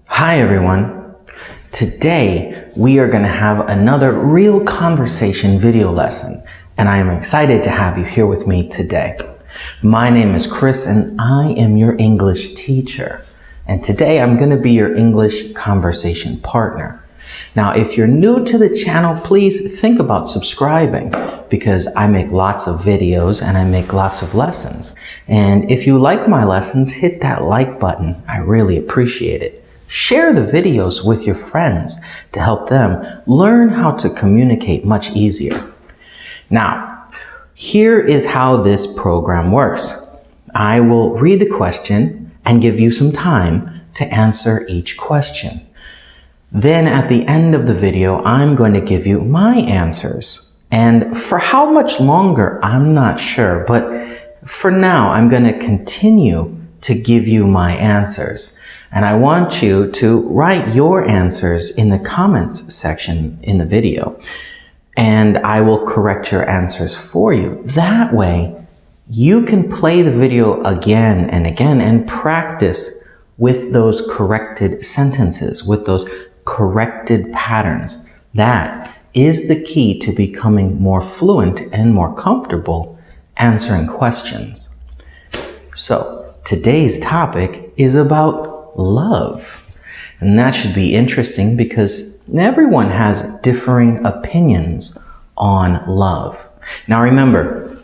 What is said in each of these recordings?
Hi everyone. Today we are going to have another real conversation video lesson, and I am excited to have you here with me today. My name is Chris and I am your English teacher, and today I'm going to be your English conversation partner. Now, if you're new to the channel, please think about subscribing because I make lots of videos and I make lots of lessons. And if you like my lessons, hit that like button. I really appreciate it. Share the videos with your friends to help them learn how to communicate much easier. Now, here is how this program works. I will read the question and give you some time to answer each question. Then at the end of the video, I'm going to give you my answers. And for how much longer, I'm not sure, but for now, I'm going to continue to give you my answers. And I want you to write your answers in the comments section in the video. And I will correct your answers for you. That way, you can play the video again and again and practice with those corrected sentences, with those corrected patterns. That is the key to becoming more fluent and more comfortable answering questions. So, today's topic is about love. And that should be interesting because everyone has differing opinions on love. Now remember,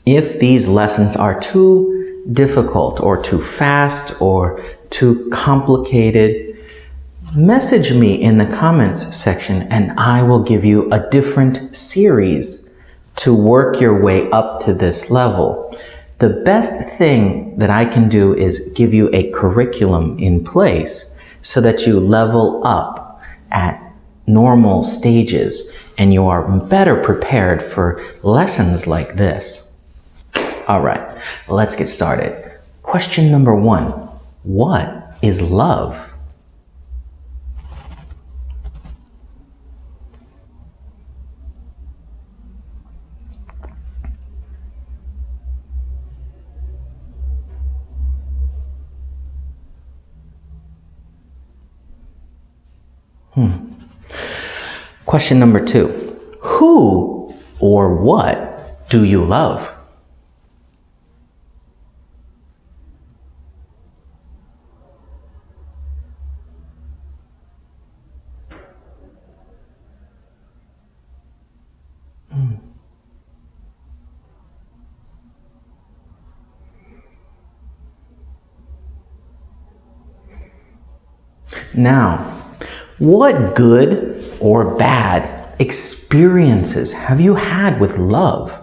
if these lessons are too difficult or too fast or too complicated, message me in the comments section and I will give you a different series to work your way up to this level. The best thing that I can do is give you a curriculum in place so that you level up at normal stages and you are better prepared for lessons like this. All right, let's get started. Question number 1. What is love? Question number 2. Who or what do you love? Now, what good or bad experiences have you had with love?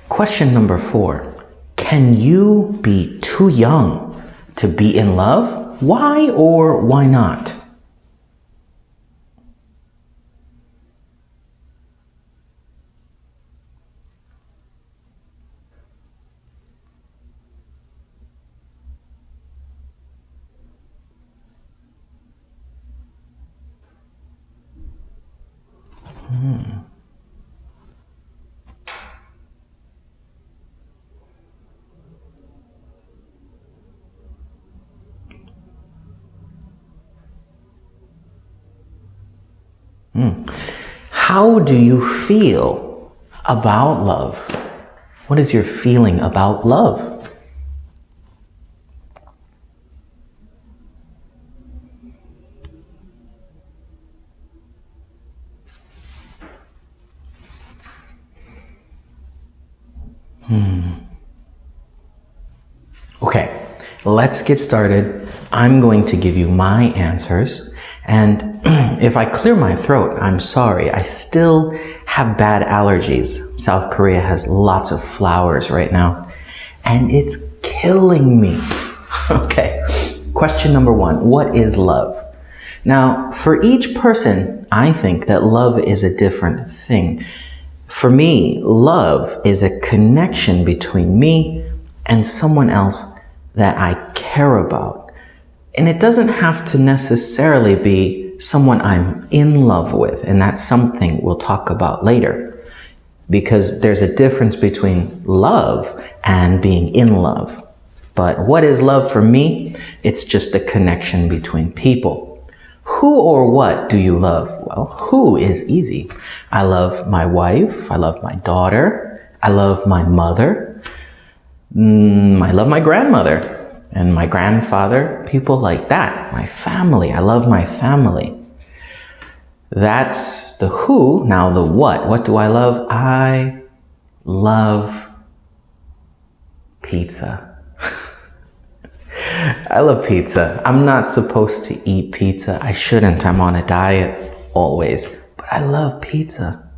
Question number 4. Can you be too young to be in love? Why or why not? How do you feel about love? What is your feeling about love? Okay, let's get started. I'm going to give you my answers, and if I clear my throat, I'm sorry. I still have bad allergies. South Korea has lots of flowers right now, and it's killing me. Okay, question number 1. What is love? Now, for each person, I think that love is a different thing. For me, love is a connection between me and someone else that I care about. And it doesn't have to necessarily be someone I'm in love with, and that's something we'll talk about later. Because there's a difference between love and being in love. But what is love for me? It's just a connection between people. Who or what do you love? Well, who is easy. I love my wife. I love my daughter. I love my mother. I love my grandmother and my grandfather, people like that. My family. I love my family. That's the who. Now the what. What do I love? I love pizza. I love pizza. I'm not supposed to eat pizza. I shouldn't. I'm on a diet always. But I love pizza.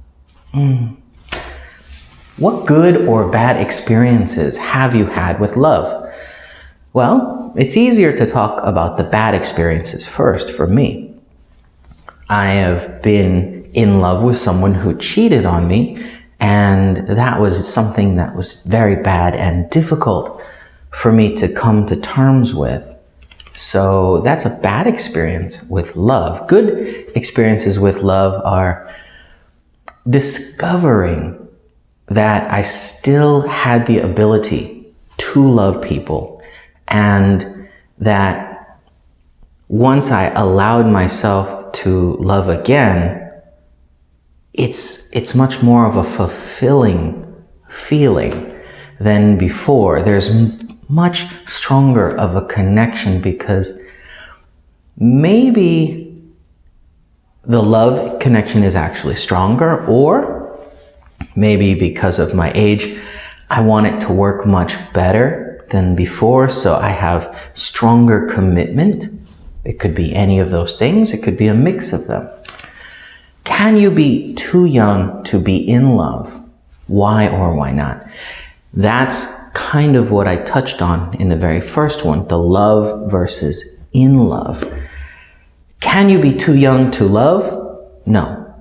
What good or bad experiences have you had with love? Well, it's easier to talk about the bad experiences first for me. I have been in love with someone who cheated on me, and that was something that was very bad and difficult for me to come to terms with. So that's a bad experience with love. Good experiences with love are discovering that I still had the ability to love people, and that once I allowed myself to love again, it's much more of a fulfilling feeling than before. There's much stronger of a connection because maybe the love connection is actually stronger, or maybe because of my age, I want it to work much better than before, so I have stronger commitment. It could be any of those things. It could be a mix of them. Can you be too young to be in love? Why or why not? That's kind of what I touched on in the very first one, the love versus in love. Can you be too young to love? No,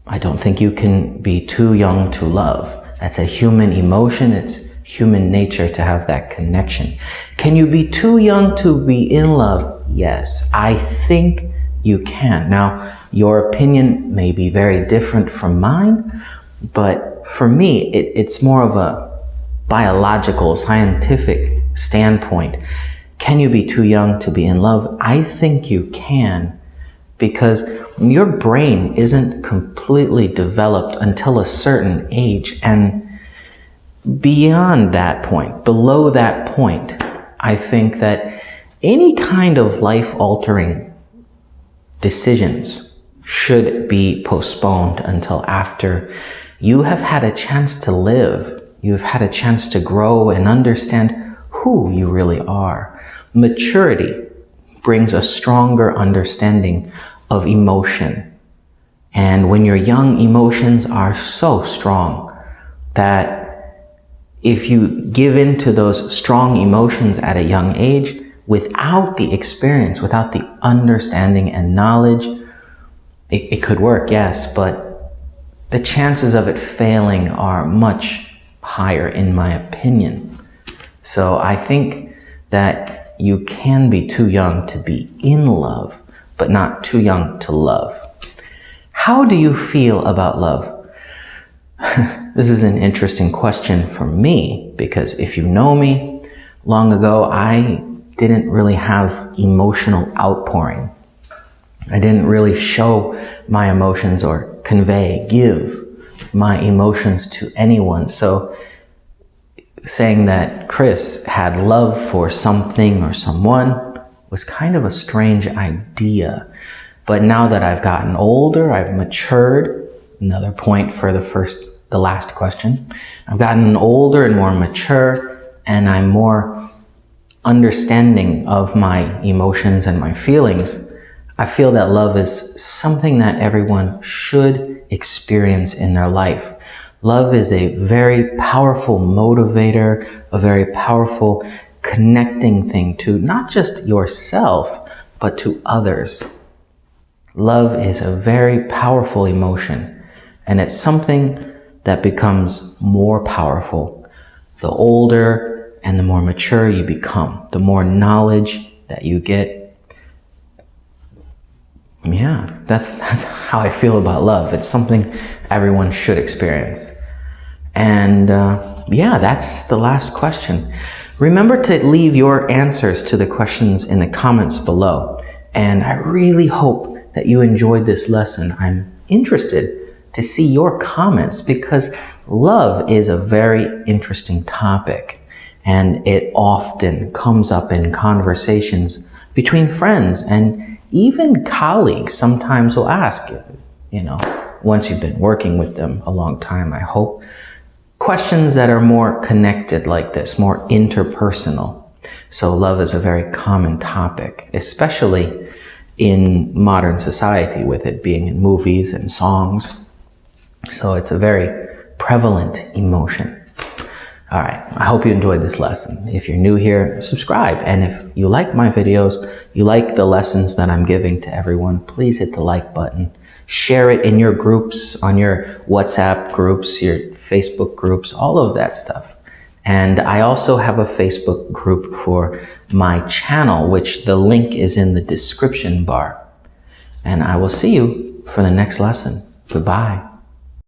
I don't think you can be too young to love. That's a human emotion. It's human nature to have that connection. Can you be too young to be in love? Yes, I think you can. Now, your opinion may be very different from mine, but for me, it's more of a biological, scientific standpoint. Can you be too young to be in love? I think you can, because your brain isn't completely developed until a certain age, and beyond that point, below that point, I think that any kind of life-altering decisions should be postponed until after you have had a chance to live. You've had a chance to grow and understand who you really are. Maturity brings a stronger understanding of emotion. And when you're young, emotions are so strong that if you give in to those strong emotions at a young age, without the experience, without the understanding and knowledge, it could work, yes, but the chances of it failing are much higher, in my opinion. So I think that you can be too young to be in love, but not too young to love. How do you feel about love? This is an interesting question for me, because if you know me, long ago, I didn't really have emotional outpouring. I didn't really show my emotions or give my emotions to anyone. So saying that Chris had love for something or someone was kind of a strange idea. But now that I've gotten older, I've matured. Another point for the last question. I've gotten older and more mature, and I'm more understanding of my emotions and my feelings. I feel that love is something that everyone should experience in their life. Love is a very powerful motivator, a very powerful connecting thing to not just yourself, but to others. Love is a very powerful emotion, and it's something that becomes more powerful the older and the more mature you become, the more knowledge that you get. Yeah, that's how I feel about love. It's something everyone should experience. And yeah, that's the last question. Remember to leave your answers to the questions in the comments below. And I really hope that you enjoyed this lesson. I'm interested to see your comments because love is a very interesting topic, and it often comes up in conversations between friends, and even colleagues sometimes will ask, once you've been working with them a long time, I hope, questions that are more connected like this, more interpersonal. So love is a very common topic, especially in modern society, with it being in movies and songs. So it's a very prevalent emotion. All right, I hope you enjoyed this lesson. If you're new here, subscribe. And if you like my videos, you like the lessons that I'm giving to everyone, please hit the like button. Share it in your groups, on your WhatsApp groups, your Facebook groups, all of that stuff. And I also have a Facebook group for my channel, which the link is in the description bar. And I will see you for the next lesson. Goodbye.